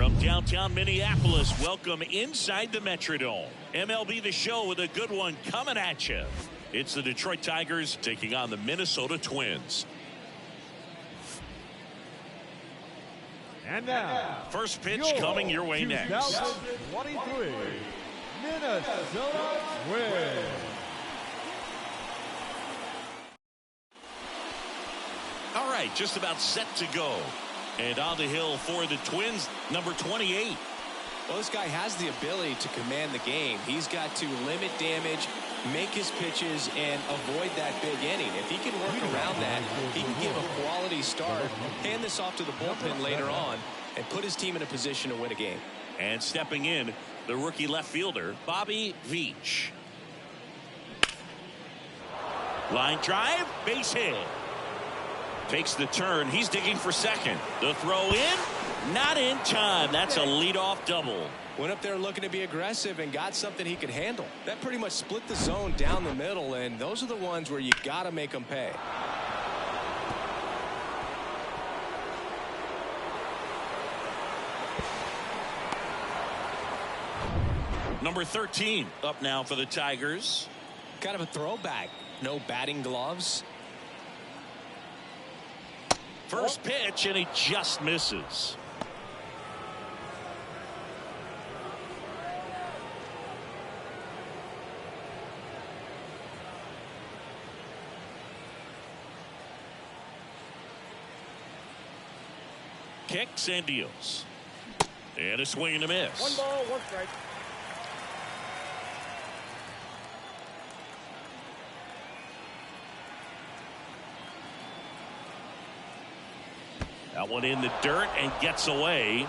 From downtown Minneapolis, welcome inside the Metrodome. MLB The Show with a good one coming at you. It's the Detroit Tigers taking on the Minnesota Twins. And now, first pitch coming your way next. 2023 Minnesota Twins. All right, just about set to go. And on the hill for the Twins, number 28. Well, this guy has the ability to command the game. He's got to limit damage, make his pitches, and avoid that big inning. If he can work around that, he can give a quality start, hand this off to the bullpen later on, and put his team in a position to win a game. And stepping in, the rookie left fielder, Bobby Veach. Line drive, base hit. Takes the turn. He's digging for second. The throw in, not in time. That's a leadoff double. Went up there looking to be aggressive and got something he could handle. That pretty much split the zone down the middle, and those are the ones where you got to make them pay. Number 13 up now for the Tigers. Kind of a throwback. No batting gloves. First pitch, and he just misses. Kicks and deals. And a swing and a miss. 1 ball, 1 strike. That one in the dirt and gets away.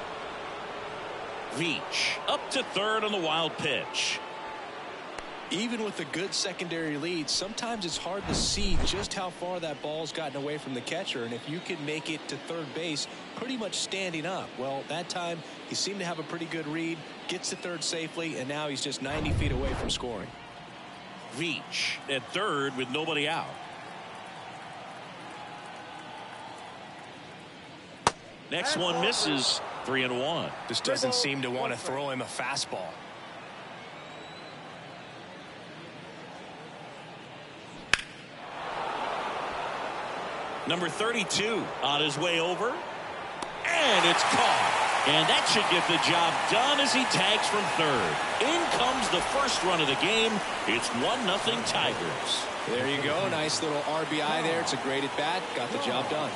Veach up to third on the wild pitch. Even with a good secondary lead, sometimes it's hard to see just how far that ball's gotten away from the catcher, and if you can make it to third base pretty much standing up, well, that time he seemed to have a pretty good read, gets to third safely, and now he's just 90 feet away from scoring. Veach at third with nobody out. Next one misses. 3-1. Just doesn't seem to want to throw him a fastball. Number 32 on his way over. And it's caught. And that should get the job done as he tags from third. In comes the first run of the game. It's 1-0 Tigers. There you go. Nice little RBI there. It's a great at bat. Got the job done.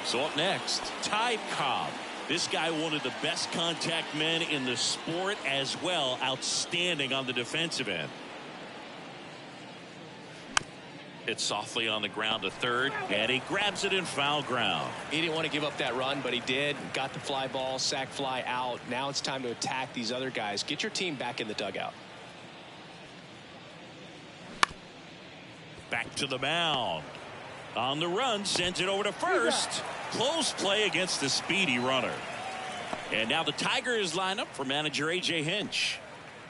So up next, Ty Cobb. This guy, one of the best contact men in the sport as well. Outstanding on the defensive end. It's softly on the ground to third, and he grabs it in foul ground. He didn't want to give up that run, but he did. Got the fly ball, sac fly out. Now it's time to attack these other guys. Get your team back in the dugout. Back to the mound. On the run, sends it over to first. Close play against the speedy runner. And now the Tigers line up for manager A.J. Hinch.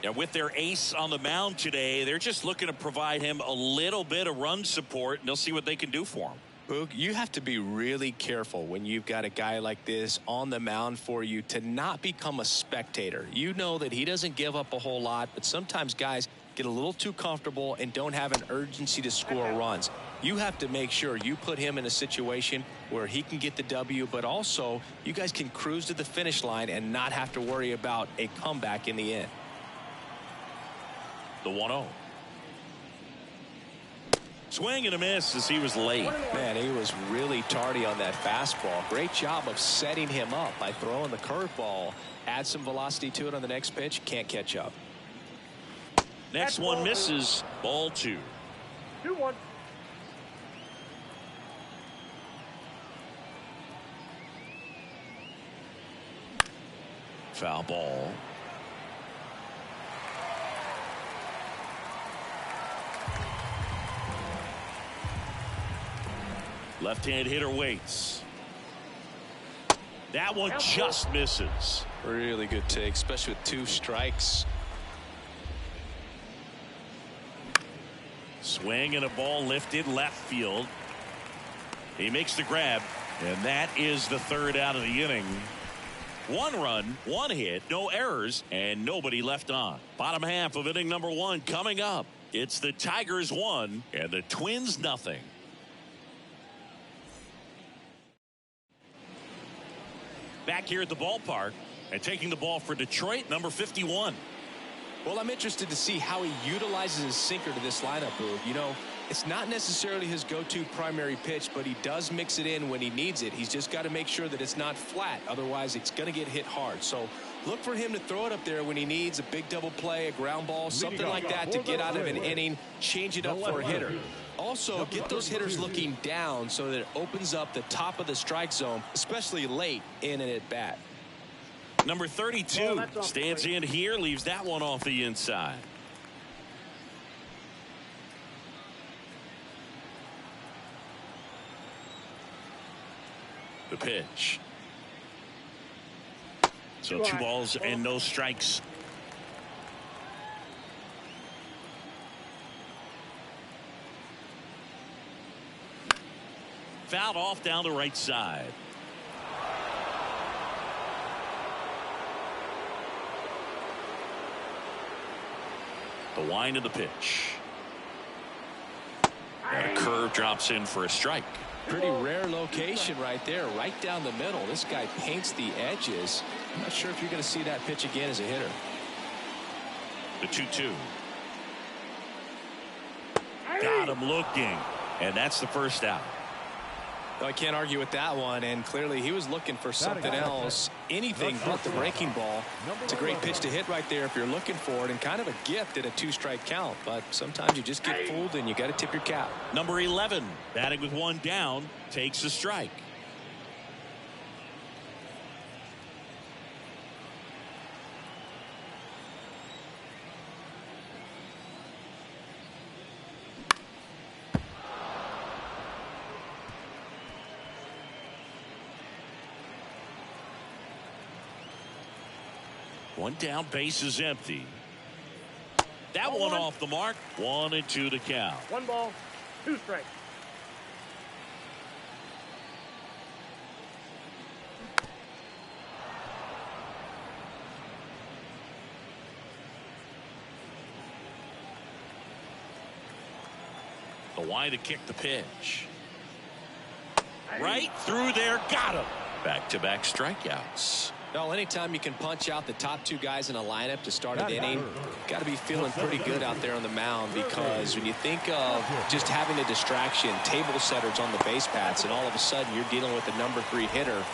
Now with their ace on the mound today, they're just looking to provide him a little bit of run support, and they'll see what they can do for him. Boog, you have to be really careful when you've got a guy like this on the mound for you to not become a spectator. You know that he doesn't give up a whole lot, but sometimes guys get a little too comfortable and don't have an urgency to score runs. You have to make sure you put him in a situation where he can get the W, but also you guys can cruise to the finish line and not have to worry about a comeback in the end. The 1-0. Swing and a miss as he was late. Man, he was really tardy on that fastball. Great job of setting him up by throwing the curveball. Add some velocity to it on the next pitch. Can't catch up. Next one misses. Ball 2. 2-1. Foul ball. Left-hand hitter waits. That one just misses. Really good take, especially with 2 strikes. Swing and a ball lifted left field. He makes the grab, and that is the third out of the inning. 1 run, 1 hit, no errors, and nobody left on. Bottom half of inning number 1 coming up. It's the Tigers 1 and the Twins nothing. Back here at the ballpark and taking the ball for Detroit, number 51. Well, I'm interested to see how he utilizes his sinker to this lineup, Boog. You know, it's not necessarily his go-to primary pitch, but he does mix it in when he needs it. He's just got to make sure that it's not flat. Otherwise, it's going to get hit hard. So look for him to throw it up there when he needs a big double play, a ground ball, something like that to get out of an inning, change it up for a hitter. Also, get those hitters looking down so that it opens up the top of the strike zone, especially late in an at-bat. Number 32 stands in here, leaves that one off the inside. The pitch. So 2 balls and no strikes. Fouled off down the right side. The wind of the pitch. And a curve drops in for a strike. Pretty rare location right there, right down the middle. This guy paints the edges. I'm not sure if you're going to see that pitch again as a hitter. The 2-2. Got him looking. And that's the first out. Well, I can't argue with that one, and clearly he was looking for something else, anything but the breaking ball. It's a great pitch to hit right there if you're looking for it, and kind of a gift at a 2-strike count, but sometimes you just get fooled and you got to tip your cap. Number 11, batting with 1 down, takes a strike. One down, base is empty. That one off the mark. 1-2 to count. 1 ball, 2 strikes. The wide to kick the pitch. Right through there, got him. Back-to-back strikeouts. Well, anytime you can punch out the top 2 guys in a lineup to start an inning, got to be feeling pretty good out there on the mound, because when you think of just having a distraction, table setters on the base paths, and all of a sudden you're dealing with the number 3 hitter,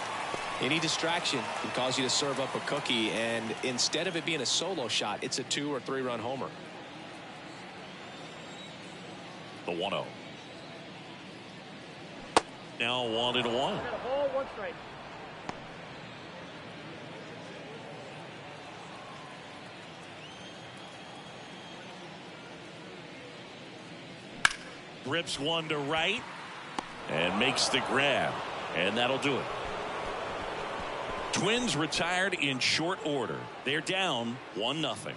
any distraction can cause you to serve up a cookie, and instead of it being a solo shot, it's a 2 or 3 run homer. The 1-0. Now 1-1. Got a ball, 1 strike. Rips one to right and makes the grab, and that'll do it. Twins retired in short order. They're down 1-0.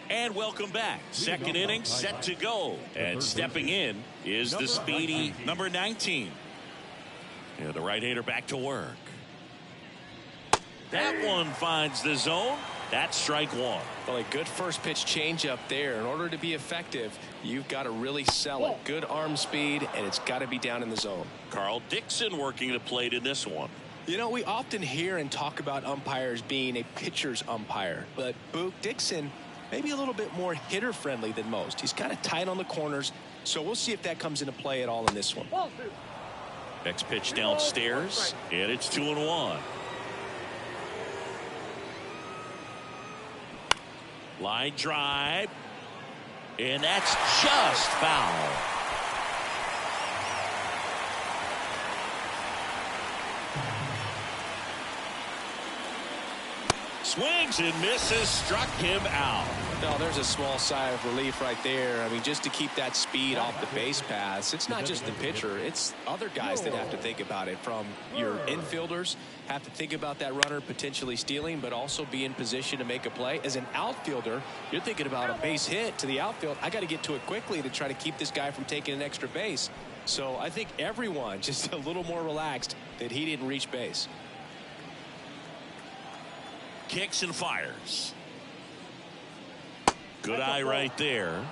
And welcome back. Second inning set to go, and stepping in is the speedy number 19. Yeah, the right-hander back to work. That one finds the zone. That's strike 1. Well, a good first pitch changeup there. In order to be effective, you've got to really sell it. Good arm speed, and it's got to be down in the zone. Carl Dixon working the plate in this one. You know, we often hear and talk about umpires being a pitcher's umpire, but Boog Dixon maybe a little bit more hitter friendly than most. He's kind of tight on the corners, so we'll see if that comes into play at all in this one. Next pitch downstairs, and it's 2-1. Line drive, and that's just foul. swings and misses, struck him out. No, there's a small sigh of relief right there. I mean, just to keep that speed off the base paths, it's not just the pitcher, it's other guys that have to think about it. From your infielders have to think about that runner potentially stealing, but also be in position to make a play. As an outfielder, you're thinking about a base hit to the outfield. I got to get to it quickly to try to keep this guy from taking an extra base. So I think everyone just a little more relaxed that he didn't reach base. Kicks and fires. Good eye right there.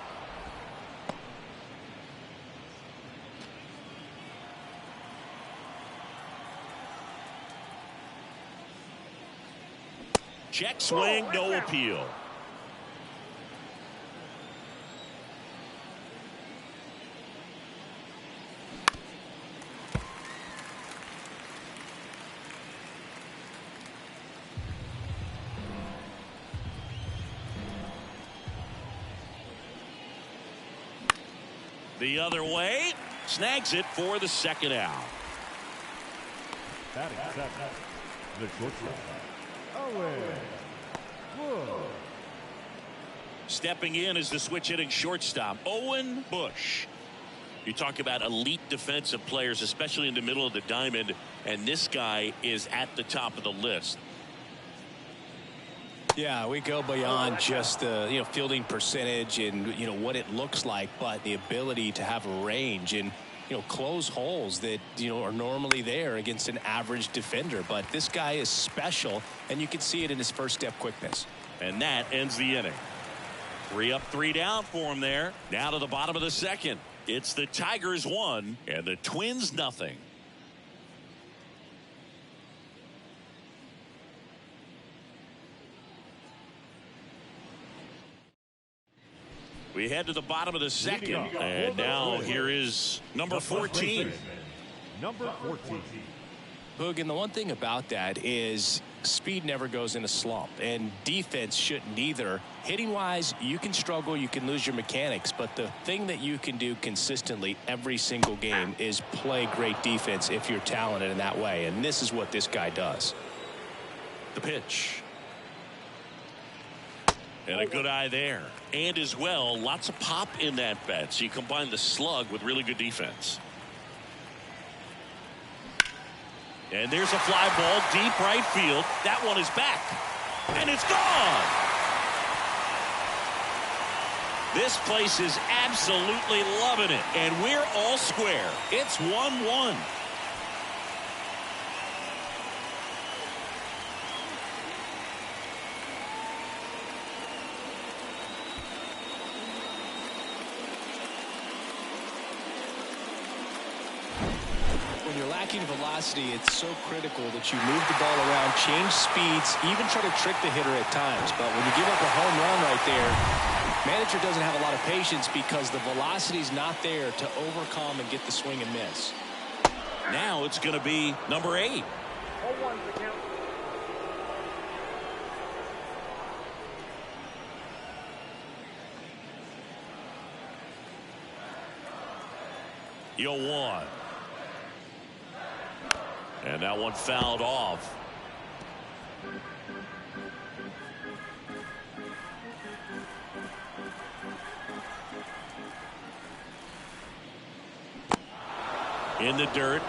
Check swing, no appeal. The other way, snags it for the second out. Batting second, the shortstop, Owen Bush. Stepping in is the switch hitting shortstop, Owen Bush. You talk about elite defensive players, especially in the middle of the diamond, and this guy is at the top of the list. Yeah, we go beyond just the fielding percentage and what it looks like, but the ability to have range and close holes that are normally there against an average defender. But this guy is special, and you can see it in his first step quickness. And that ends the inning. 3 up, 3 down for him there. Now to the bottom of the second. It's the Tigers 1 and the Twins nothing. We head to the bottom of the second, and now here is number 14. Number 14. Boog, and the one thing about that is speed never goes in a slump, and defense shouldn't either. Hitting wise, you can struggle, you can lose your mechanics, but the thing that you can do consistently every single game is play great defense if you're talented in that way, and this is what this guy does. The pitch. And a good eye there. And as well, lots of pop in that bat. So you combine the slug with really good defense. And there's a fly ball deep right field. That one is back. And it's gone. This place is absolutely loving it. And we're all square. It's 1-1. When you're lacking velocity, it's so critical that you move the ball around, change speeds, even try to trick the hitter at times. But when you give up a home run right there, manager doesn't have a lot of patience because the velocity's not there to overcome and get the swing and miss. Now it's going to be number 8. 0-1 the count. The 0-1. And that one fouled off. In the dirt.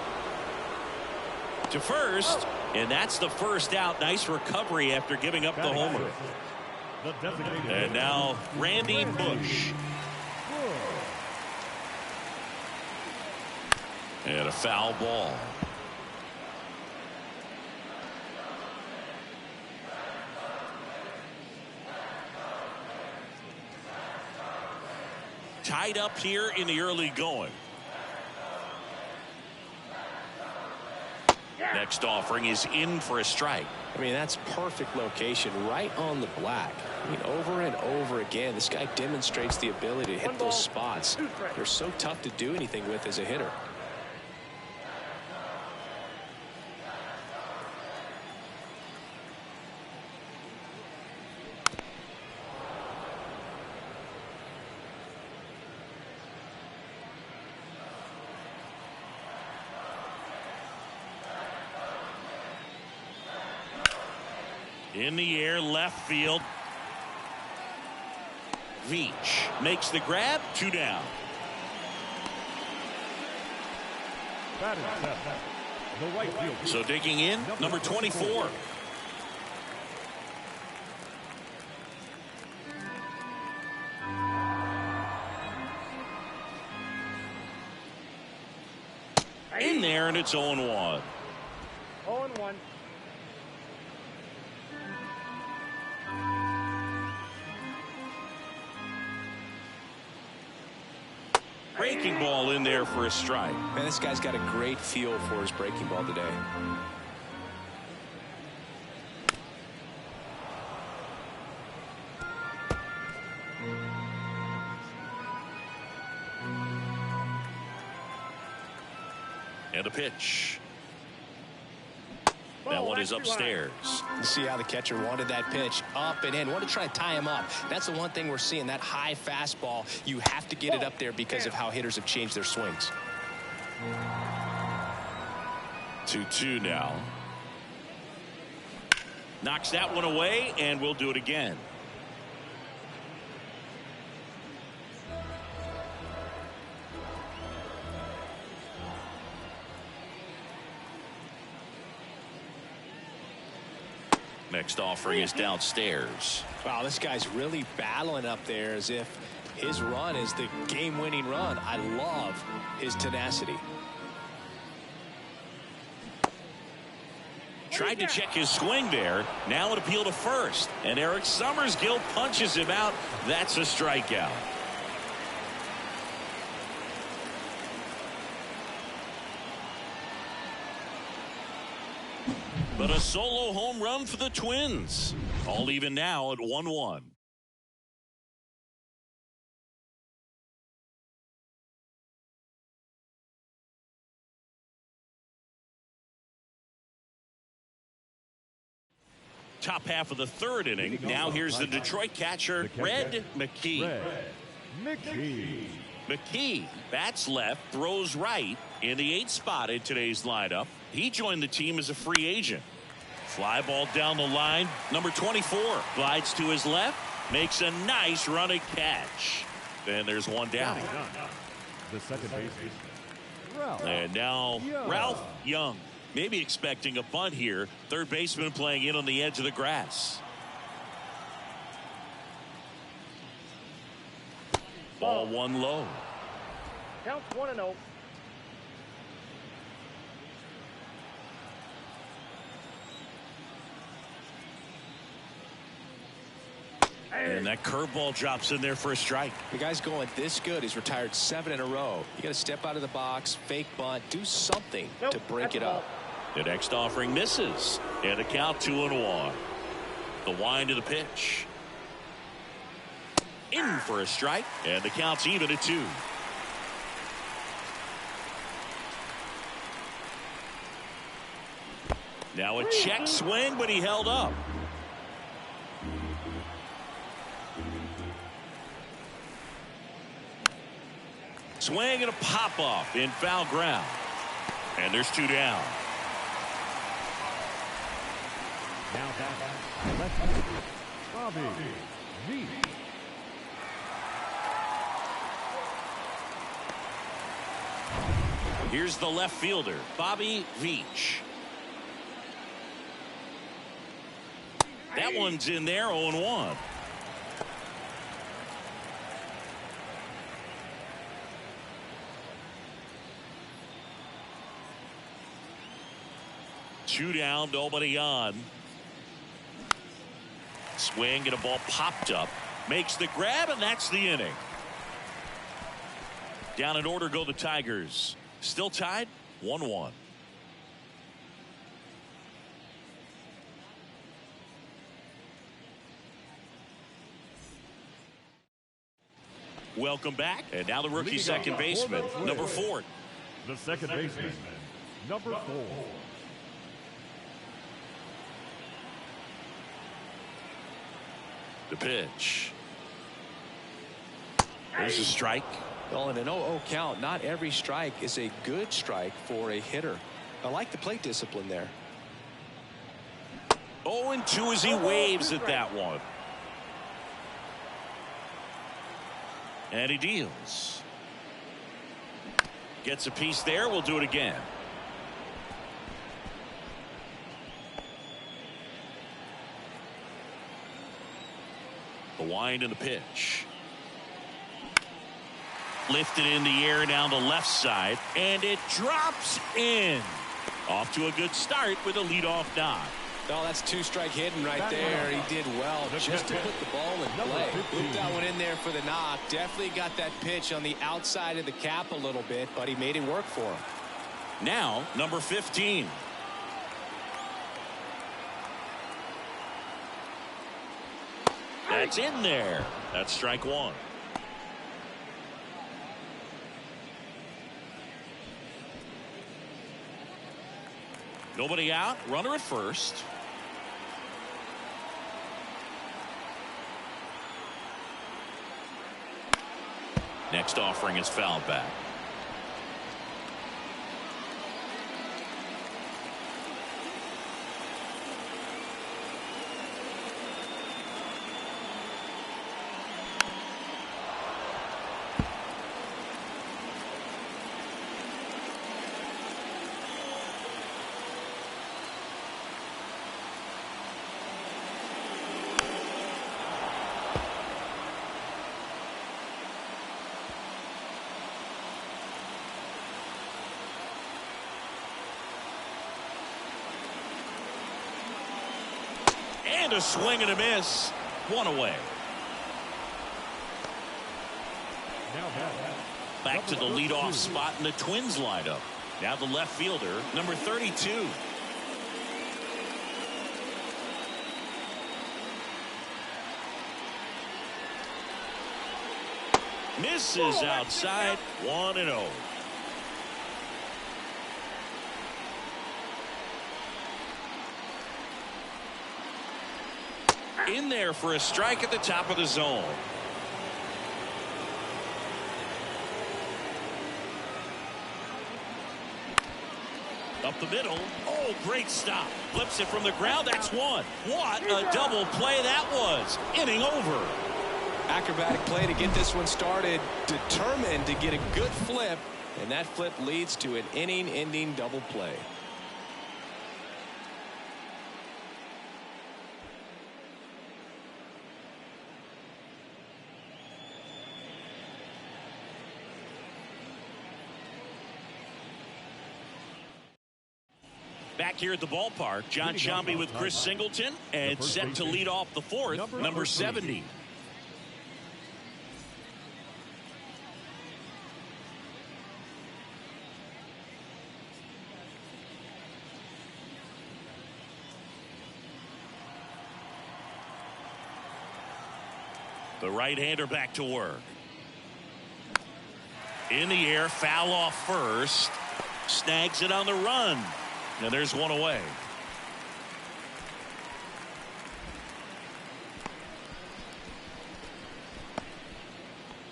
To first. And that's the first out. Nice recovery after giving up the homer. And now Randy Bush. And a foul ball. Tied up here in the early going. Next offering is in for a strike. I mean, that's perfect location right on the black. I mean, over and over again, this guy demonstrates the ability to hit those spots. They're so tough to do anything with as a hitter. In the air, left field. Veach makes the grab. 2 down. Batting seventh, the right fielder. So digging in, number 24. In there, and it's 0-1. 0-1. Breaking ball in there for a strike. Man, this guy's got a great feel for his breaking ball today. And a pitch. That one is upstairs. You see how the catcher wanted that pitch up and in. Wanted to try to tie him up. That's the one thing we're seeing. That high fastball, you have to get it up there because of how hitters have changed their swings. 2-2 now. Knocks that one away, and we'll do it again. Next offering is downstairs. Wow, this guy's really battling up there as if his run is the game-winning run. I love his tenacity. Tried to check his swing there. Now an appeal to first. And Eric Summersgill punches him out. That's a strikeout. But a solo home run for the Twins. All even now at 1-1. Top half of the third inning. Now here's the Detroit catcher, Red McKee. Red McKee. McKee bats left, throws right in the 8th spot in today's lineup. He joined the team as a free agent. Fly ball down the line. Number 24 glides to his left, makes a nice running catch. Then there's one down. The second baseman, Ralph. And now Ralph Young. Maybe expecting a bunt here. Third baseman playing in on the edge of the grass. Ball one low. Counts 1-0. And that curveball drops in there for a strike. The guy's going this good. He's retired 7 in a row. You got to step out of the box, fake bunt, do something to break it up. The next offering misses. And a count 2-1. The wind of the pitch. In for a strike. And the count's even at 2. Now a check swing, but he held up. Swing and a pop off in foul ground. And there's 2 down. Now back, left, Bobby Veach. Here's the left fielder, Bobby Veach. That one's in there, 0-1. Two down, nobody on. Swing and a ball popped up. Makes the grab, and that's the inning. Down in order go the Tigers. Still tied, 1-1. Welcome back. And now the rookie second baseman, number 4. The second baseman, number 4. The pitch. There's a strike. Well, in an 0-0 count, not every strike is a good strike for a hitter. I like the plate discipline there. 0-2 as he waves at that one. And he deals. Gets a piece there. We'll do it again. The wind and the pitch. Lifted in the air down the left side, and it drops in. Off to a good start with a leadoff knock. Oh, that's two-strike hitting right there. He did well just to put the ball in play. Put that one in there for the knock. Definitely got that pitch on the outside of the cap a little bit, but he made it work for him. Now, number 15. That's in there. That's strike one. Nobody out. Runner at first. Next offering is fouled back. And a swing and a miss. One away. Back to the leadoff spot in the Twins lineup. Now the left fielder, number 32. Misses outside. 1-0. In there for a strike at the top of the zone. Up the middle. Oh, great stop. Flips it from the ground. That's one. What a double play that was. Inning over. Acrobatic play to get this one started. Determined to get a good flip. And that flip leads to an inning-ending double play. Back here at the ballpark, John Sciambi with Chris Singleton, and set to lead off the fourth, number 70. The right-hander back to work. In the air, foul off first. Snags it on the run. Now there's one away.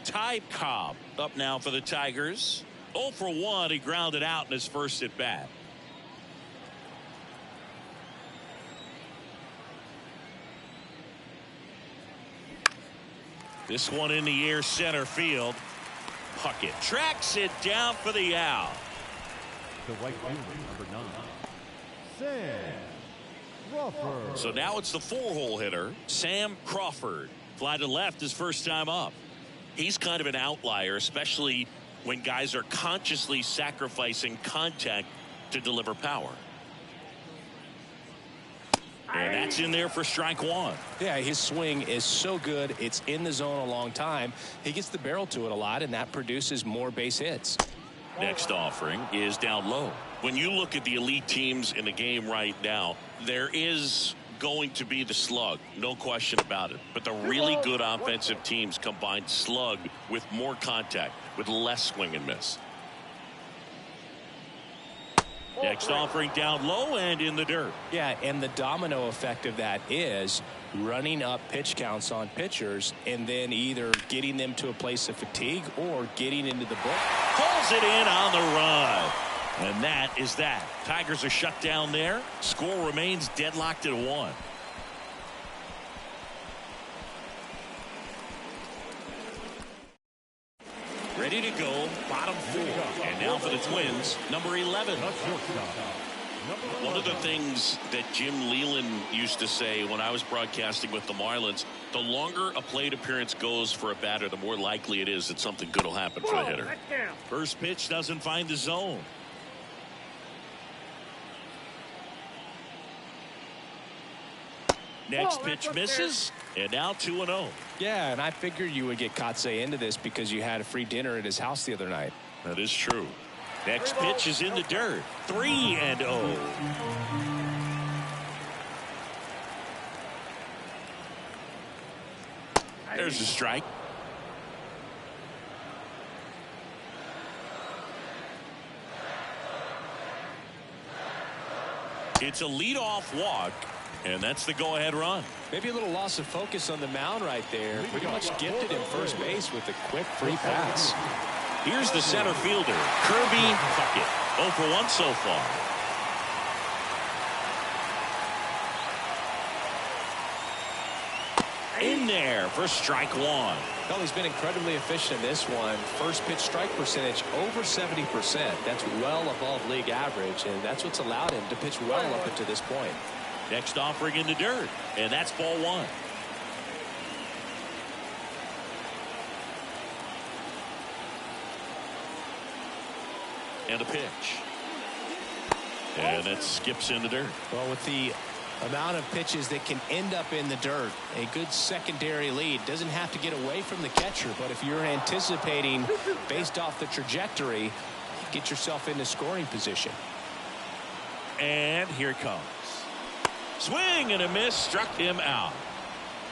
Ty Cobb up now for the Tigers. 0 for 1. He grounded out in his first at bat. This one in the air, center field. Puckett tracks it down for the out. The right fielder, number 9, Sam Crawford. So now it's the 4-hole hitter, Sam Crawford. Fly to left his first time up. He's kind of an outlier, especially when guys are consciously sacrificing contact to deliver power. And that's in there for strike one. Yeah, his swing is so good. It's in the zone a long time. He gets the barrel to it a lot, and that produces more base hits. Next offering is down low. When you look at the elite teams in the game right now, there is going to be the slug, no question about it. But the really good offensive teams combine slug with more contact, with less swing and miss. Next offering down low and in the dirt. Yeah, and the domino effect of that is running up pitch counts on pitchers and then either getting them to a place of fatigue or getting into the book. Pulls it in on the run. And that is that. Tigers are shut down there. Score remains deadlocked at 1. Ready to go, bottom 4. And now for the Twins, number 11. One of the things that Jim Leyland used to say when I was broadcasting with the Marlins, the longer a plate appearance goes for a batter, the more likely it is that something good will happen for the hitter. First pitch doesn't find the zone. Next pitch misses, and now 2-0. Yeah, and I figured you would get Kotsay into this because you had a free dinner at his house the other night. That is true. Next pitch is in the dirt. 3-0. There's a strike. It's a leadoff walk, and that's the go-ahead run. Maybe a little loss of focus on the mound right there. Pretty much gifted in first base with a quick free pass. Here's the center fielder, Kirby Puckett. 0 for 1 so far. In there for strike 1. Well, he's been incredibly efficient in this one. First pitch strike percentage over 70%. That's well above league average, and that's what's allowed him to pitch well up until this point. Next offering in the dirt, and that's ball 1. And a pitch. And that skips in the dirt. Well, with the amount of pitches that can end up in the dirt, a good secondary lead doesn't have to get away from the catcher, but if you're anticipating based off the trajectory, get yourself into scoring position. And here it comes. Swing and a miss, struck him out.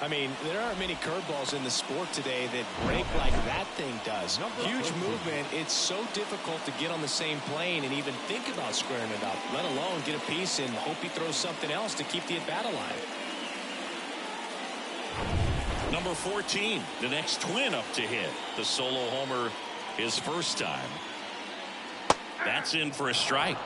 I mean, there aren't many curveballs in the sport today that break like that thing does. Huge movement. It's so difficult to get on the same plane and even think about squaring it up, let alone get a piece and hope he throws something else to keep the at-bat alive. Number 14, the next Twin up to hit. The solo homer his first time. That's in for a strike.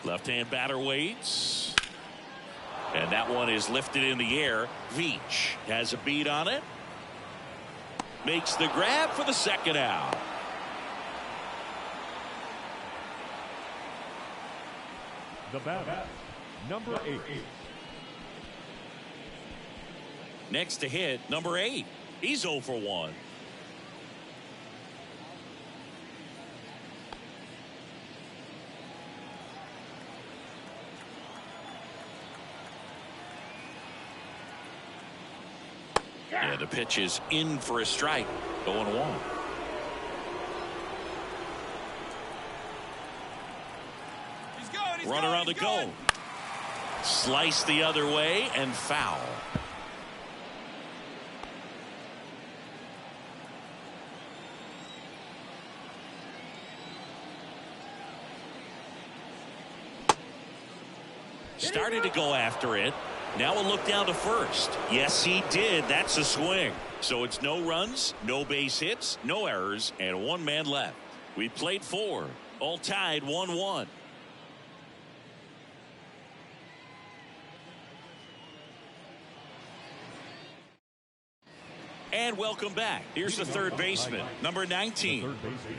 Left-hand batter waits. And that one is lifted in the air. Veach has a beat on it. Makes the grab for the second out. The batter, number 8. Next to hit, number 8. He's 0 for 1. And the pitch is in for a strike. 0-1. Runner on the go. Slice the other way and foul. Started to go after it. Now a look down to first. Yes, he did. That's a swing. So it's no runs, no base hits, no errors, and 1 man left. We played 4. All tied 1-1. And welcome back. Here's the third baseman, number 19. Third baseman,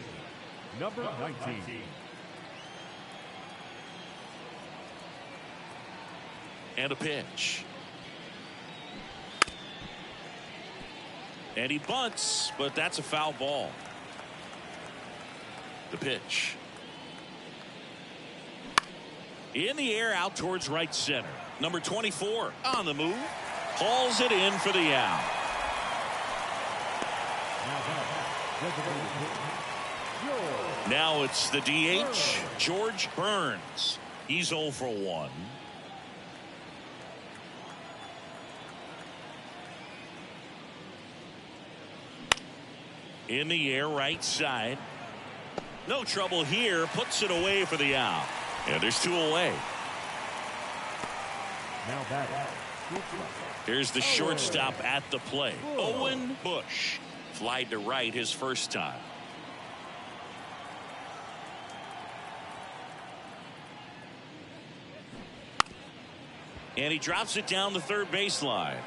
number 19. And a pitch. And he bunts, but that's a foul ball. The pitch. In the air out towards right center. Number 24 on the move. Hauls it in for the out. Now it's the DH, George Burns. He's 0 for 1. In the air right side. No trouble here. Puts it away for the out. And there's 2 away. Now batting. Here's the shortstop at the plate. Owen Bush. Flied to right his first time. And he drops it down the third baseline.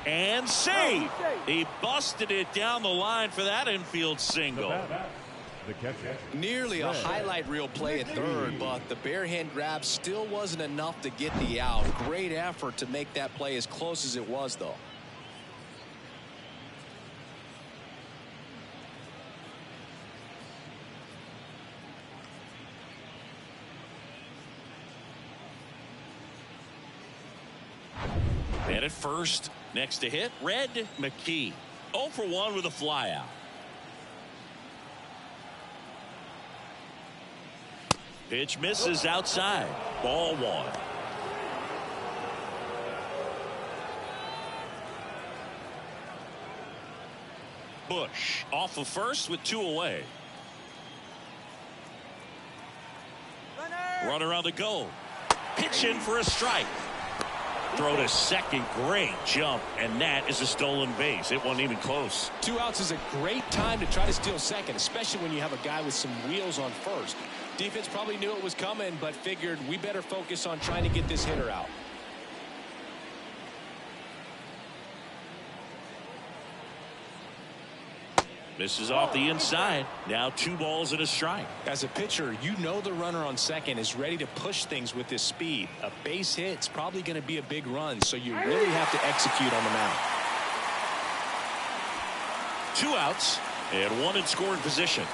And save. He busted it down the line for that infield single. The catcher. Nearly a highlight reel play at third, but the bare hand grab still wasn't enough to get the out. Great effort to make that play as close as it was, though. And at first, next to hit, Red McKee. 0 for 1 with a flyout. Pitch misses outside. Ball 1. Bush off of first with 2 away. Runner on the go. Pitch in for a strike. Throw to second. Great jump, and that is a stolen base. It wasn't even close. 2 outs is a great time to try to steal second, especially when you have a guy with some wheels on first. Defense probably knew it was coming, but figured we better focus on trying to get this hitter out. Misses off the inside. Now 2 balls and a strike. As a pitcher, you know the runner on second is ready to push things with his speed. A base hit's probably going to be a big run, so you really have to execute on the mound. 2 outs and 1 in scoring position.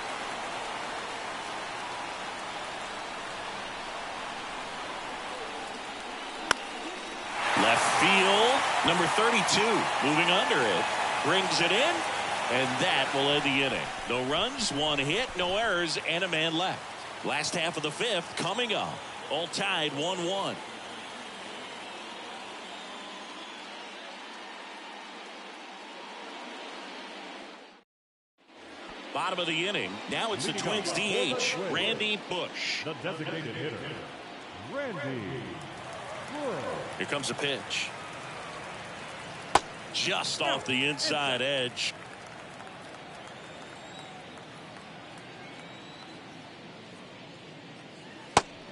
Left field, number 32, moving under it, brings it in, and that will end the inning. No runs, 1 hit, no errors, and a man left. Last half of the 5th coming up. All tied 1-1. Bottom of the inning. Now it's the Twins DH, Randy Bush. The designated hitter, Randy Bush. Here comes a pitch. Just off the inside edge.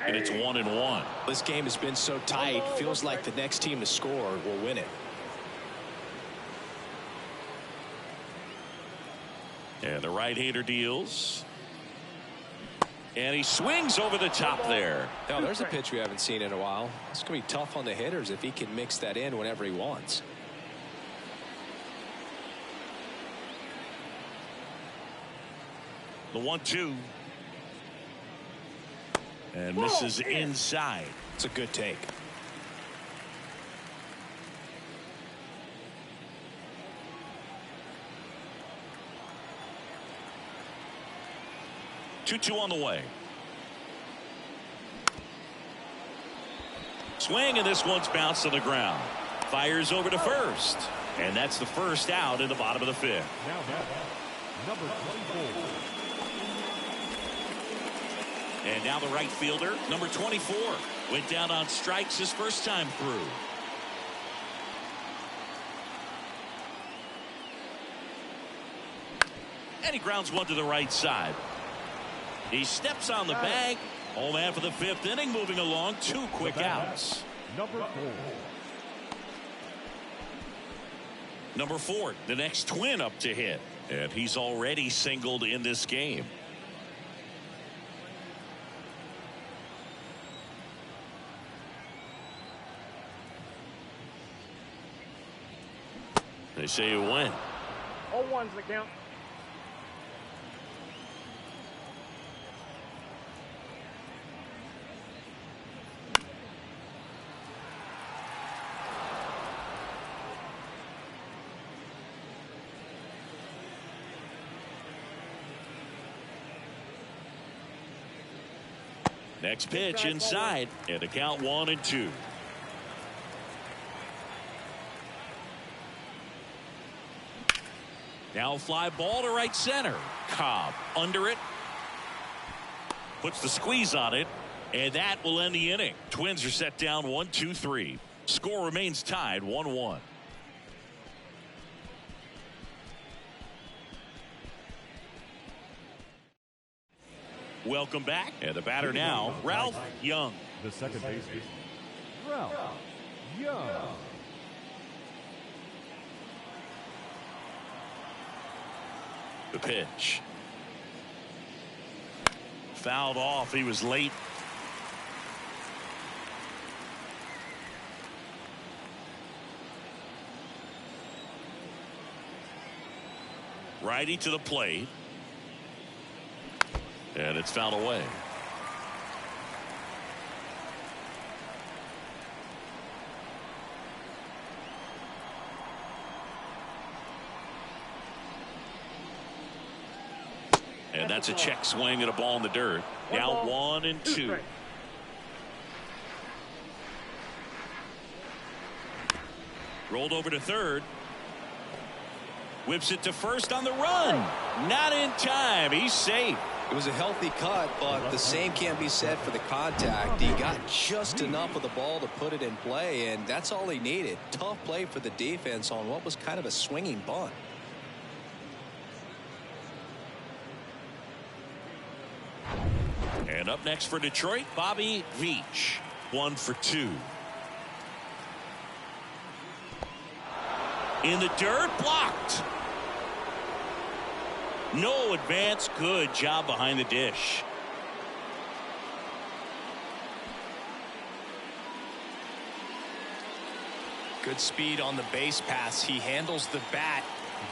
And it's 1-1. This game has been so tight, feels like the next team to score will win it. And the right-hander deals. And he swings over the top there. Now there's a pitch we haven't seen in a while. It's going to be tough on the hitters if he can mix that in whenever he wants. The 1-2. And misses inside. It's a good take. Two on the way. Swing, and this one's bounced to the ground. Fires over to first. And that's the first out in the bottom of the 5th. Now batting, number 24. And now the right fielder, number 24. Went down on strikes his first time through. And he grounds one to the right side. He steps on the bag. Home man for the 5th inning, moving along. 2 quick outs. Number 4. Number 4, the next Twin up to hit. And he's already singled in this game. They say you win. 0-1's the count. Next pitch inside, and the count 1-2. Now fly ball to right center. Cobb under it. Puts the squeeze on it, and that will end the inning. Twins are set down 1-2-3. Score remains tied 1-1. Welcome back. And the batter now, Ralph Young. The second baseman, Ralph Young. The pitch. Fouled off. He was late. Righty to the plate. And it's fouled away. And that's a check swing and a ball in the dirt. Now 1-2. Rolled over to third. Whips it to first on the run. Not in time. He's safe. It was a healthy cut, but the same can't be said for the contact. He got just enough of the ball to put it in play, and that's all he needed. Tough play for the defense on what was kind of a swinging bunt. And up next for Detroit, Bobby Veach. 1 for 2. In the dirt, blocked. No advance. Good job behind the dish. Good speed on the base pass. He handles the bat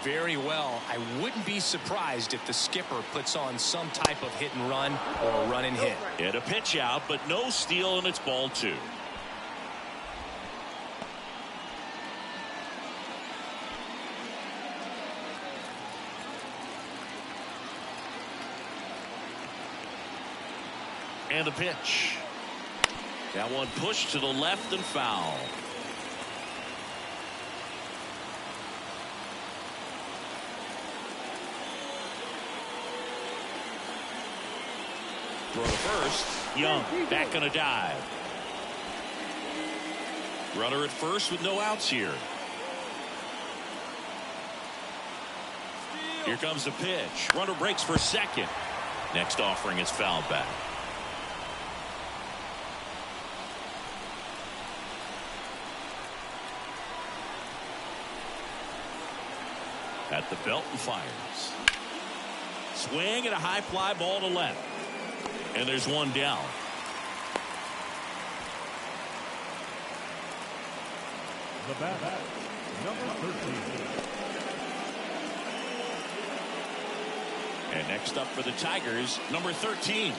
very well. I wouldn't be surprised if the skipper puts on some type of hit and run or run and hit. And a pitch out, but no steal, and it's ball 2. And the pitch. That one pushed to the left and foul. Throw to first. Young back on a dive. Runner at first with no outs here. Here comes the pitch. Runner breaks for second. Next offering is fouled back. At the belt and fires. Swing and a high fly ball to left. And there's one down. The bat, number 13. And next up for the Tigers, number 13.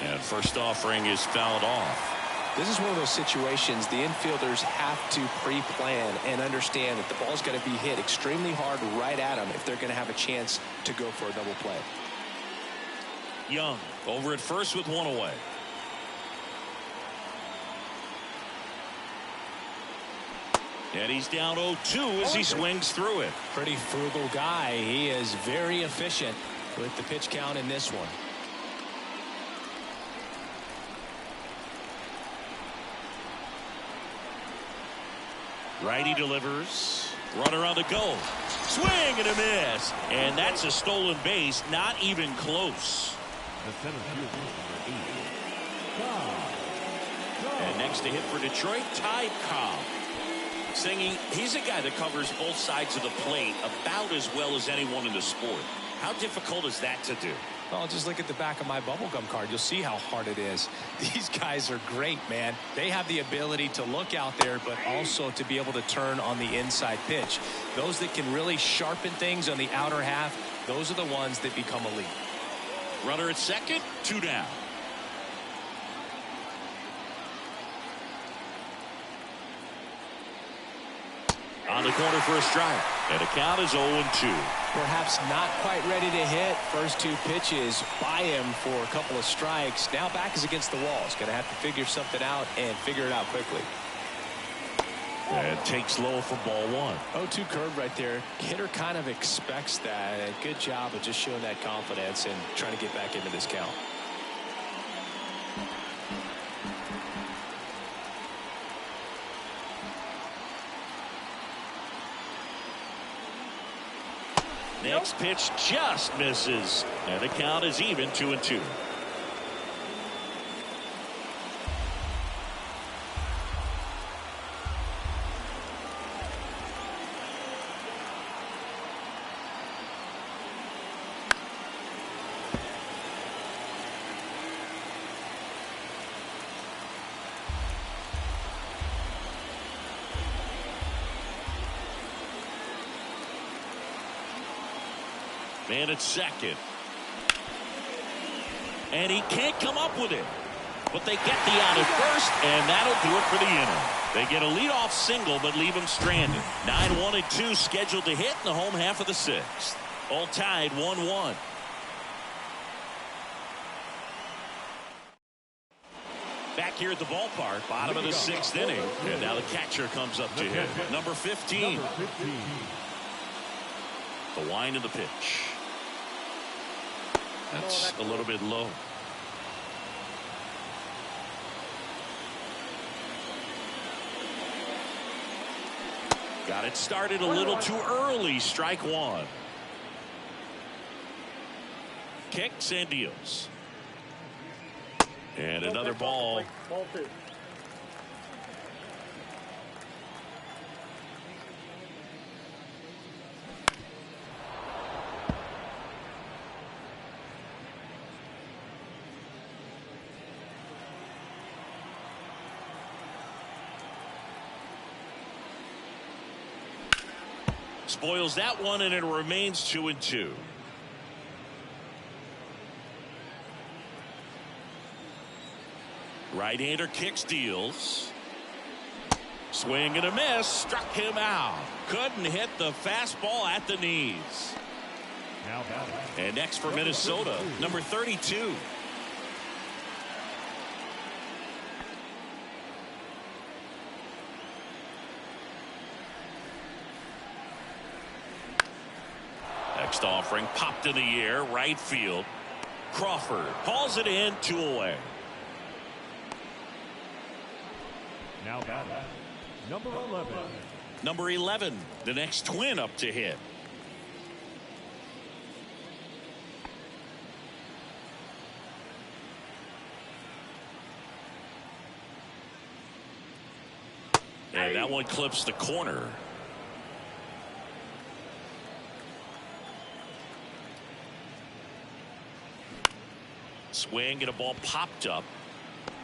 And first offering is fouled off. This is one of those situations the infielders have to pre-plan and understand that the ball's got to be hit extremely hard right at them if they're going to have a chance to go for a double play. Young over at first with one away. And he's down 0-2 as he swings through it. Pretty frugal guy. He is very efficient with the pitch count in this one. Righty delivers. Runner on the go. Swing and a miss. And that's a stolen base. Not even close. The center fielder, number 8. And next to hit for Detroit, Ty Cobb. Singing, he's a guy that covers both sides of the plate about as well as anyone in the sport. How difficult is that to do? Well, just look at the back of my bubblegum card. You'll see how hard it is. These guys are great, man. They have the ability to look out there, but also to be able to turn on the inside pitch. Those that can really sharpen things on the outer half, those are the ones that become elite. Runner at second, 2 down. On the corner for a strike. And the count is 0-2. Perhaps not quite ready to hit. First 2 pitches by him for a couple of strikes. Now back is against the wall. He's going to have to figure something out and figure it out quickly. And takes low for ball one. 0-2 curve right there. Hitter kind of expects that. And good job of just showing that confidence and trying to get back into this count. Next pitch just misses. And the count is even 2-2. Man at second. And he can't come up with it. But they get the out at first, and that'll do it for the inning. They get a leadoff single, but leave him stranded. 9-1 and 2 scheduled to hit in the home half of the sixth. All tied 1-1. Back here at the ballpark, bottom of the sixth inning. And now the catcher comes up to hit. Number 15. The wind of the pitch. That's a little bit low. Got it started a little too early. Strike one. Kicks and deals. And another ball. Ball two. Spoils that one, and it remains 2-2. Right-hander kicks, deals. Swing and a miss. Struck him out. Couldn't hit the fastball at the knees. And next for Minnesota, number 32. Next offering popped in the air, right field. Crawford hauls it in, 2 away. Now batting, number 11. Number 11, the next twin up to hit. And that one clips the corner. Swing and a ball popped up.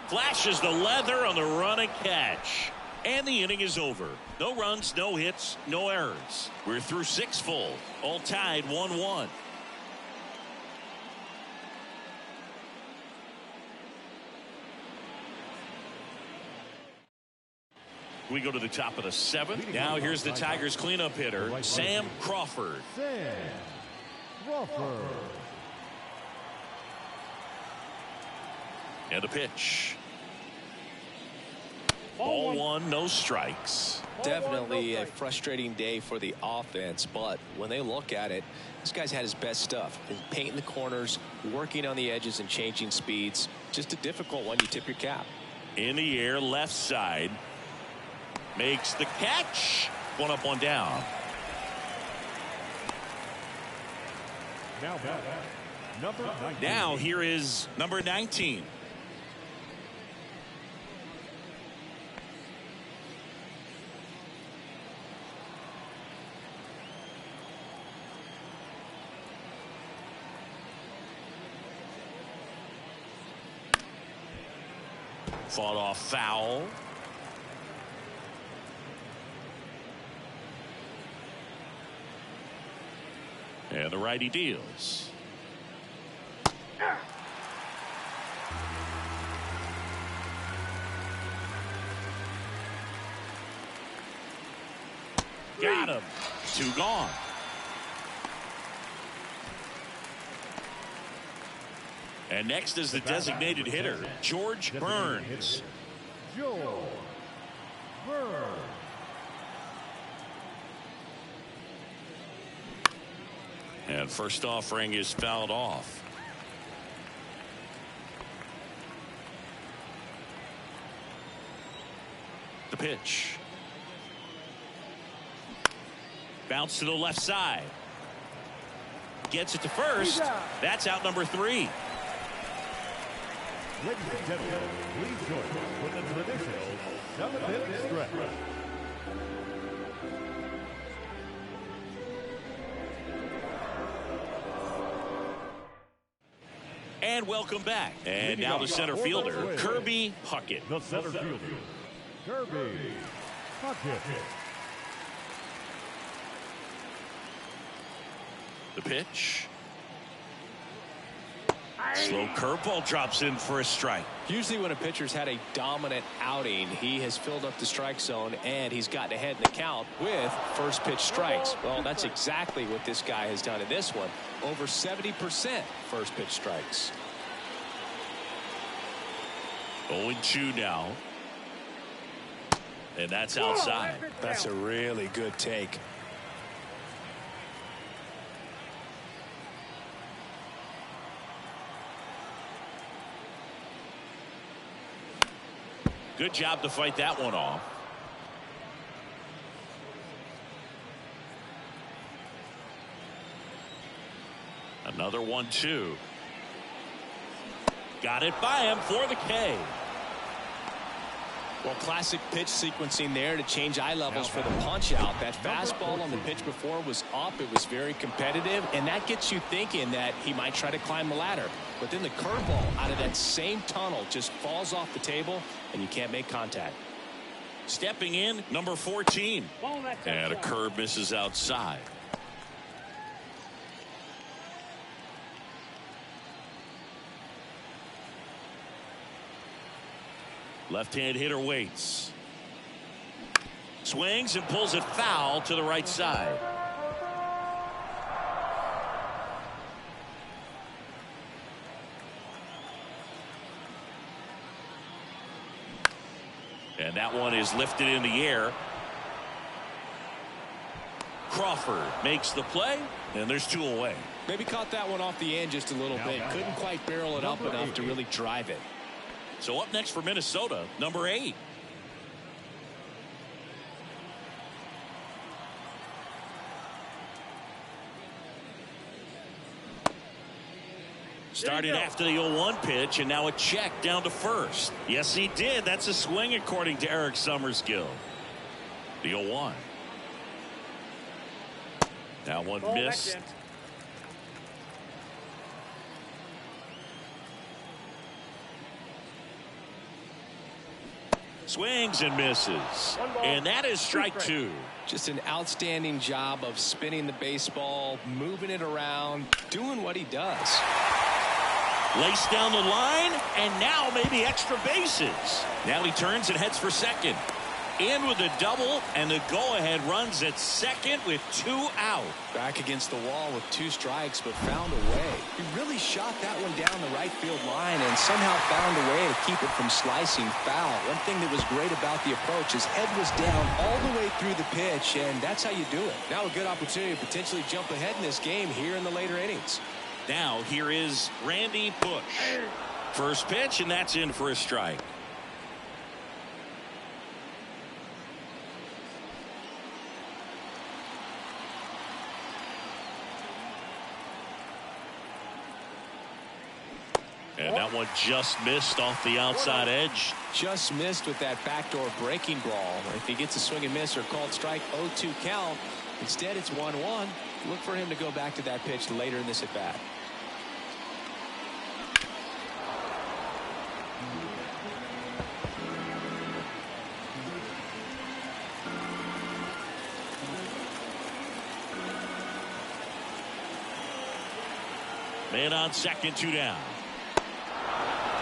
Flashes the leather on the run and catch. And the inning is over. No runs, no hits, no errors. We're through 6 full. All tied 1-1. We go to the top of the 7th. Now here's the Tigers cleanup hitter, Sam Crawford. Sam Crawford. And a pitch. Ball one, no strikes. Definitely a frustrating day for the offense, but when they look at it, this guy's had his best stuff. Painting the corners, working on the edges and changing speeds. Just a difficult one. You tip your cap. In the air, left side. Makes the catch. One up, one down. Now batting, number 19. Now here is number 19. Fought off foul. And the righty deals. Got him. 2 gone. And next is the designated hitter, George Burns. George Burns. And first offering is fouled off. The pitch. Bounce to the left side. Gets it to first. That's out number 3. Ladies and gentlemen, please join us with the traditional 7-minute stretch. And welcome back. And now the center fielder, Kirby Puckett. The center fielder, Kirby Puckett. The pitch. Slow curveball drops in for a strike. Usually when a pitcher's had a dominant outing, he has filled up the strike zone and he's gotten ahead in the count with first pitch strikes. Well, that's exactly what this guy has done in this one. Over 70% first pitch strikes. 0-2 now. And that's outside. That's a really good take. Good job to fight that one off. Another 1-2. Got it by him for the K. Well, classic pitch sequencing there to change eye levels for the punch out. That fastball on the pitch before was up. It was very competitive, and that gets you thinking that he might try to climb the ladder. But then the curveball out of that same tunnel just falls off the table, and you can't make contact. Stepping in, number 14. And a curve misses outside. Left-hand hitter waits. Swings and pulls it foul to the right side. And that one is lifted in the air. Crawford makes the play, and there's 2 away. Maybe caught that one off the end just a little bit. Couldn't quite barrel it up enough to really drive it. So up next for Minnesota, number 8. Started after the 0-1 pitch, and now a check down to first. Yes, he did. That's a swing, according to Eric Summerskill. The 0-1. That one missed. Swings and misses. And that is strike 2. Just an outstanding job of spinning the baseball, moving it around, doing what he does. Laced down the line, and now maybe extra bases. Now he turns and heads for second. In with a double, and the go-ahead runs at second with 2 out. Back against the wall with 2 strikes, but found a way. He really shot that one down the right field line and somehow found a way to keep it from slicing foul. One thing that was great about the approach, his head was down all the way through the pitch, and that's how you do it. Now a good opportunity to potentially jump ahead in this game here in the later innings. Now here is Randy Bush. First pitch, and that's in for a strike. And that one just missed off the outside edge. Just missed with that backdoor breaking ball. If he gets a swing and miss or called strike, 0-2 count. Instead, it's 1-1. Look for him to go back to that pitch later in this at bat. Man on second, 2 down.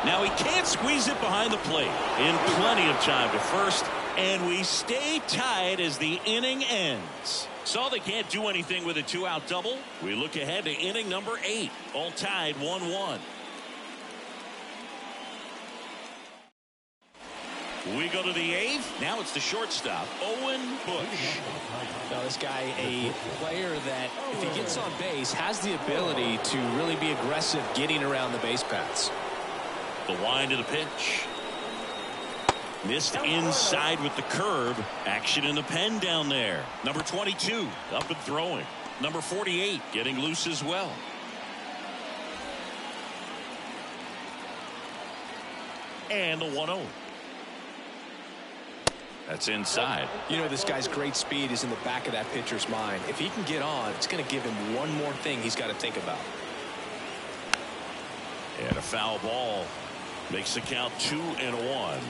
Now he can't squeeze it behind the plate. In plenty of time to first, and we stay tied as the inning ends. So they can't do anything with a 2-out double. We look ahead to inning number 8. All tied 1-1. We go to the 8th. Now it's the shortstop, Owen Bush. Now this guy, a player that if he gets on base has the ability to really be aggressive getting around the base paths. The wind of the pitch. Missed inside with the curve. Action in the pen down there. Number 22 up and throwing. Number 48 getting loose as well. And the 1-0. That's inside. You know, this guy's great speed is in the back of that pitcher's mind. If he can get on, it's going to give him one more thing he's got to think about. And a foul ball makes the count 2-1.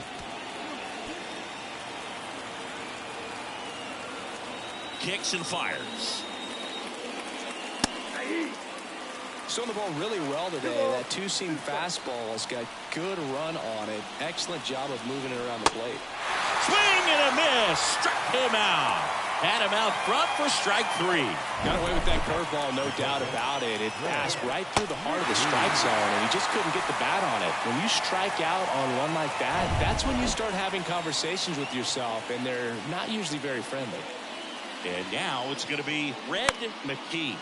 Kicks and fires. Throwing the ball really well today. That two-seam fastball has got good run on it. Excellent job of moving it around the plate. Swing and a miss. Struck him out. Had him out front for strike 3. Got away with that curveball, no doubt about it. It passed right through the heart of the strike zone, and he just couldn't get the bat on it. When you strike out on one like that, that's when you start having conversations with yourself, and they're not usually very friendly. And now it's going to be Red McKee.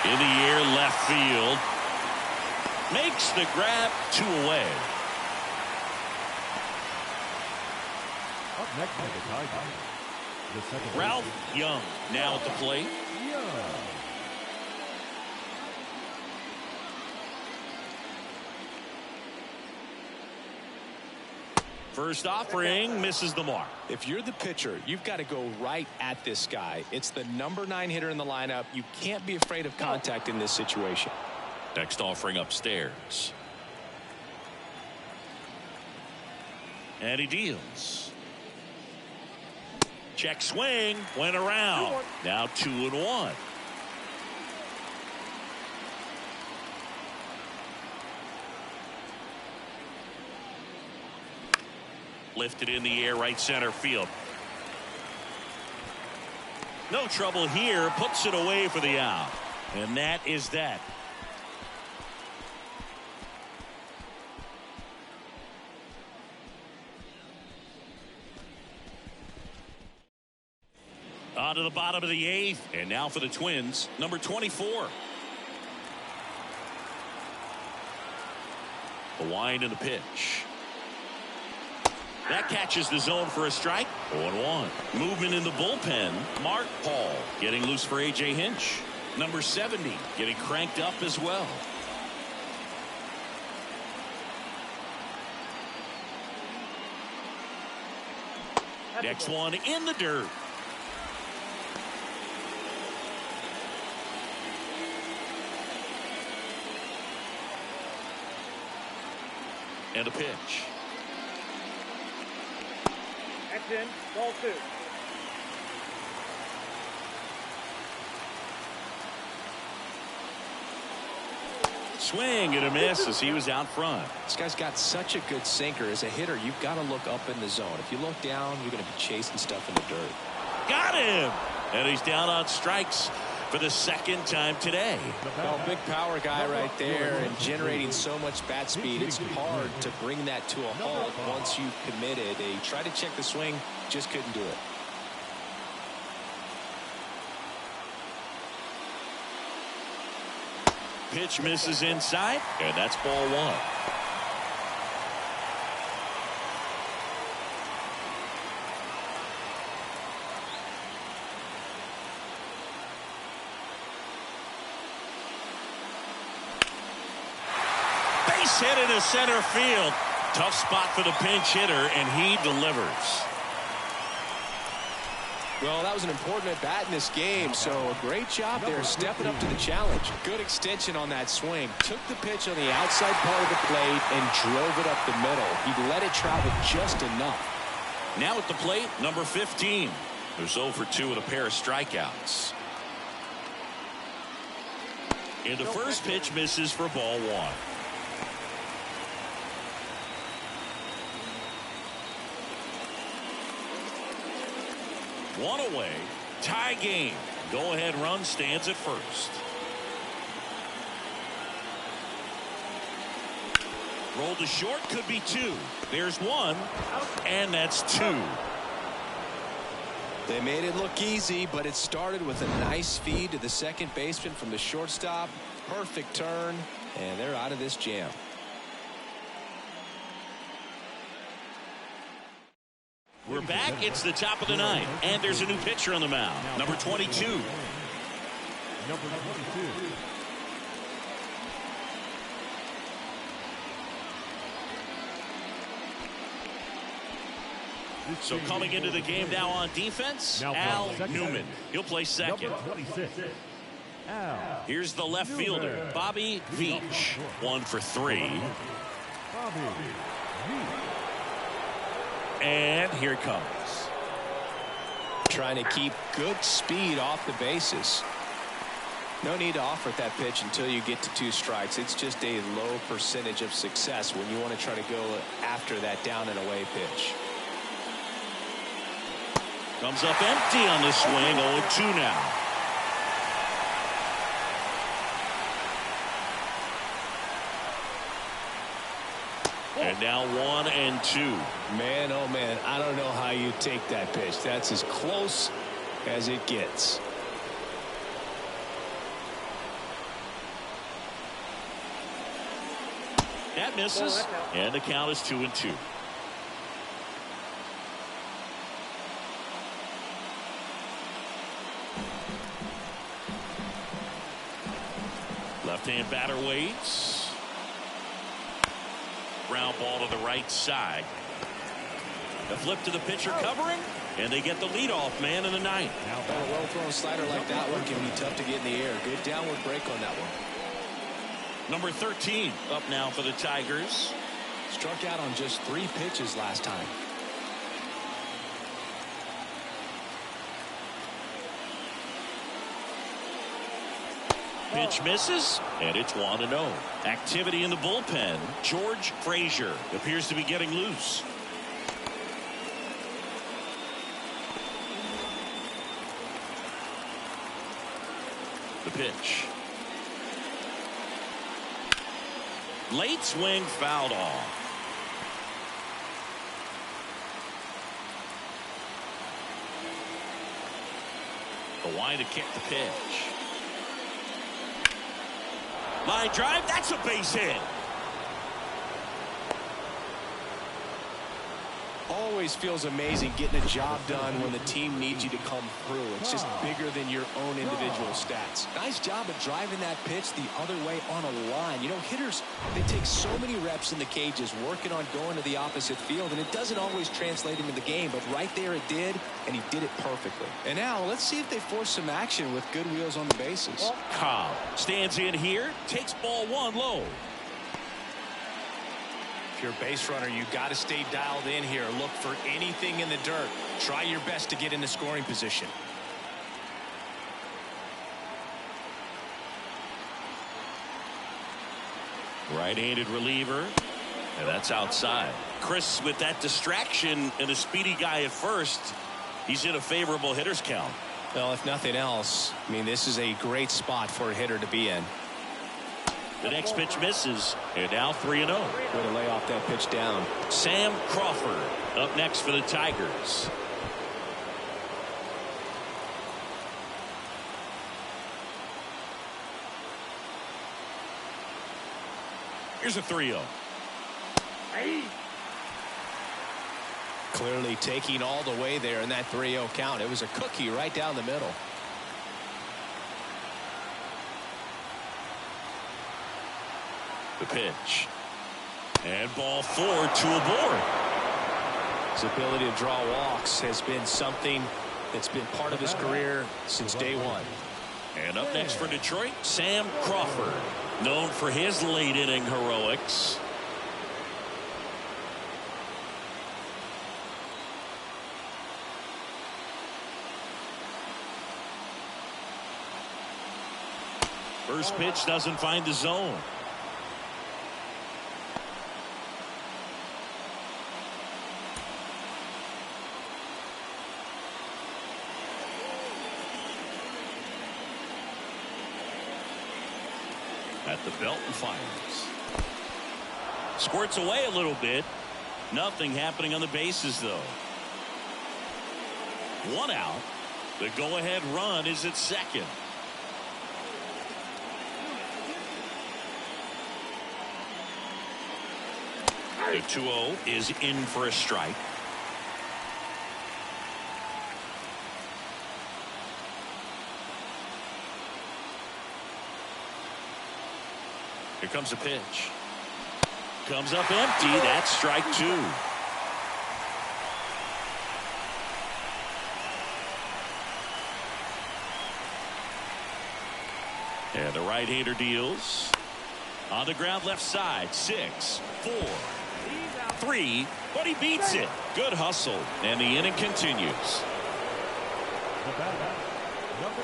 In the air, left field. Makes the grab, 2 away. Up next for the Tigers, the second Ralph Young now at the plate. Young. First offering misses the mark. If you're the pitcher, you've got to go right at this guy. It's the number 9 hitter in the lineup. You can't be afraid of contact in this situation. Next offering upstairs. And he deals. Check swing. Went around. Now 2-1. Lifted in the air, right center field. No trouble here. Puts it away for the out. And that is that. On to the bottom of the 8th. And now for the Twins, number 24. The wind and the pitch. That catches the zone for a strike. 0-1. Movement in the bullpen. Mark Paul getting loose for A.J. Hinch. Number 70 getting cranked up as well. Next one in the dirt. And a pitch. That's in. Ball 2. Swing and a miss as he was out front. This guy's got such a good sinker. As a hitter, you've got to look up in the zone. If you look down, you're going to be chasing stuff in the dirt. Got him. And he's down on strikes for the second time today. Well, big power guy right there and generating so much bat speed. It's hard to bring that to a halt once you've committed. They tried to check the swing, just couldn't do it. Pitch misses inside, and that's ball 1. Base hit into center field. Tough spot for the pinch hitter, and he delivers. Well, that was an important at bat in this game, so a great job there stepping up to the challenge. Good extension on that swing. Took the pitch on the outside part of the plate and drove it up the middle. He let it travel just enough. Now at the plate, number 15. Who's 0 for 2 with a pair of strikeouts. And the first pitch misses for ball 1. One away, tie game. Go ahead run stands at first. Roll to short, could be two. There's one, and that's two. They made it look easy, but it started with a nice feed to the second baseman from the shortstop. Perfect turn, and they're out of this jam. We're back. It's the top of the ninth, and there's a new pitcher on the mound. Number 22. Number 22. So coming into the game now on defense, Al Newman. He'll play second. Number 26. Al. Here's the left fielder, Bobby Veach. 1 for 3. Bobby Veach. And here it comes. Trying to keep good speed off the bases. No need to offer that pitch until you get to 2 strikes. It's just a low percentage of success when you want to try to go after that down and away pitch. Comes up empty on the swing. 0-2 now. And now 1-2. Man, oh man, I don't know how you take that pitch. That's as close as it gets. That misses, and the count is 2-2. Left-hand batter waits. Ground ball to the right side. The flip to the pitcher covering, and they get the leadoff man in the ninth. A well-thrown slider like that one can be tough to get in the air. Good downward break on that one. Number 13 up now for the Tigers. Struck out on just 3 pitches last time. Pitch misses, and it's 1-0. Activity in the bullpen. George Frazier appears to be getting loose. The pitch. Late swing fouled off. The wind to kick the pitch. Line drive, that's a base hit. Always feels amazing getting a job done when the team needs you to come through. It's just bigger than your own individual stats. Nice job of driving that pitch the other way on a line. You know, hitters, they take so many reps in the cages working on going to the opposite field, and it doesn't always translate into the game, but right there it did, and he did it perfectly. And now let's see if they force some action with good wheels on the bases. Cobb stands in here, takes ball 1 low. If you're a base runner, you got to stay dialed in here. Look for anything in the dirt. Try your best to get into scoring position. Right-handed reliever, and that's outside. Chris, with that distraction and a speedy guy at first, he's in a favorable hitter's count. Well, if nothing else, I mean, this is a great spot for a hitter to be in. The next pitch misses, and now 3-0. Way to lay off that pitch down. Sam Crawford up next for the Tigers. Here's a 3-0. Clearly taking all the way there in that 3-0 count. It was a cookie right down the middle. The pitch. And ball 4, 2 aboard. His ability to draw walks has been something that's been part of his career since day one. And up next for Detroit, Sam Crawford, known for his late inning heroics. First pitch doesn't find the zone. At the belt and fires. Squirts away a little bit. Nothing happening on the bases, though. One out. The go-ahead run is at second. The 2-0 is in for a strike. Here comes a pitch. Comes up empty. That's strike two. And the right-hander deals. On the ground left side. 6, 4, 3, but he beats it. Good hustle. And the inning continues. The batter, number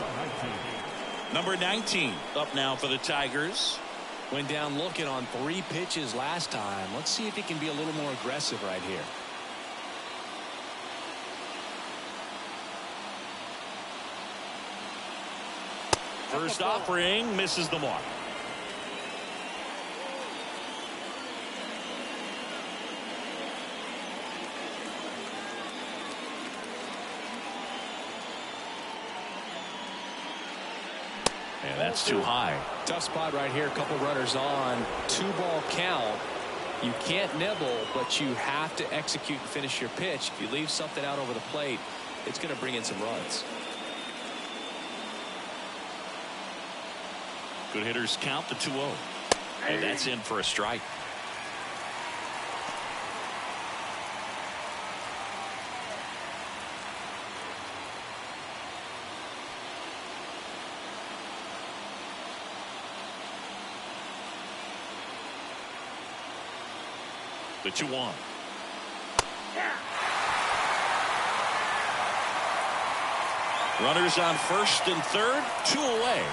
19. Number 19 up now for the Tigers. Went down looking on 3 pitches last time. Let's see if he can be a little more aggressive right here. First offering misses the mark. And that's too high. Tough spot right here. A couple runners on. 2-ball count. You can't nibble, but you have to execute and finish your pitch. If you leave something out over the plate, it's going to bring in some runs. Good hitters count the 2-0. And that's in for a strike. The 2-1. Runners on first and third, 2 away.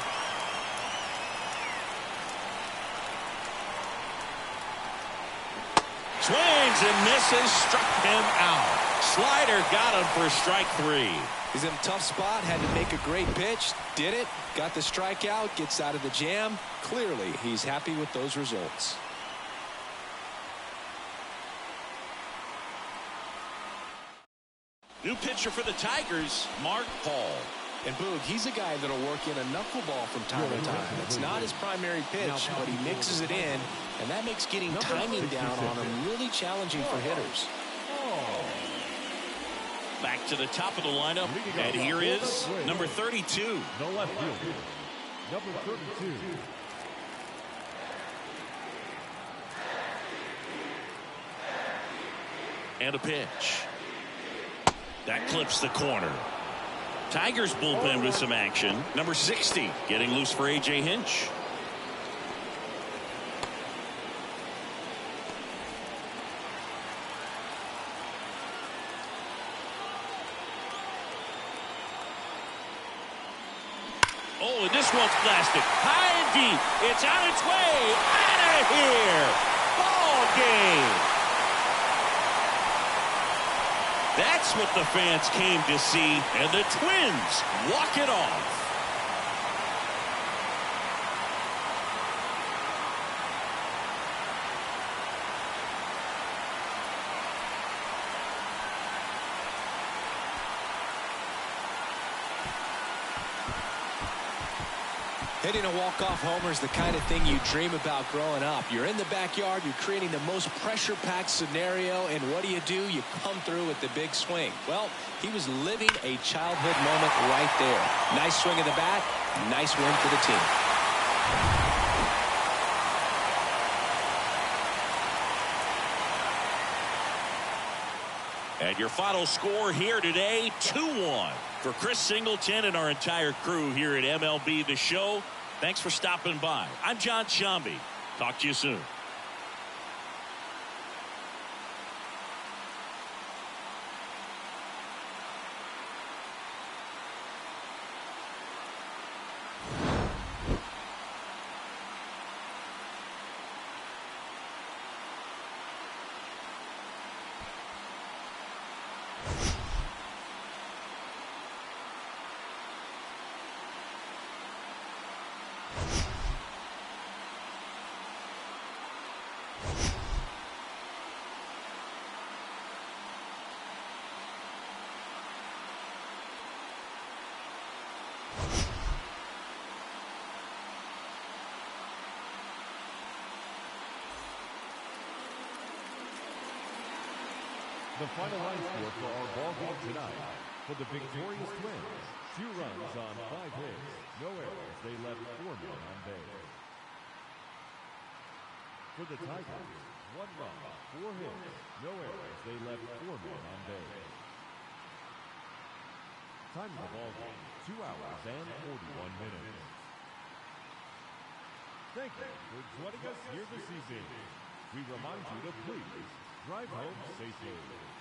Swings and misses, struck him out. Slider got him for strike 3. He's in a tough spot, had to make a great pitch, did it, got the strikeout, gets out of the jam. Clearly, he's happy with those results. New pitcher for the Tigers, Mark Paul. And Boog, he's a guy that'll work in a knuckleball from time to time. It's not his primary pitch, but he mixes it in, and that makes getting timing down on him really challenging for hitters. Back to the top of the lineup, and here is number 32. The left fielder, number 32. And a pitch. That clips the corner. Tigers bullpen with some action. Number 60 getting loose for A.J. Hinch. Oh, and this one's blasted. High and deep. It's on its way. Out of here. Ball game. That's what the fans came to see, and the Twins walk it off. Hitting a walk-off homer is the kind of thing you dream about growing up. You're in the backyard, you're creating the most pressure-packed scenario, and what do? You come through with the big swing. Well, he was living a childhood moment right there. Nice swing of the bat, nice win for the team. And your final score here today, 2-1. For Chris Singleton and our entire crew here at MLB The Show, thanks for stopping by. I'm John Sciambi. Talk to you soon. The final line score for our ball game tonight. For the victorious Twins, 2 runs on 5 hits, no errors. They left 4 men on base. For the Tigers, 1 run, 4 hits, no errors. They left 4 men on base. Time of the ball game, 2 hours and 41 minutes. Thank you for joining us here this evening. We remind you to please drive home safely.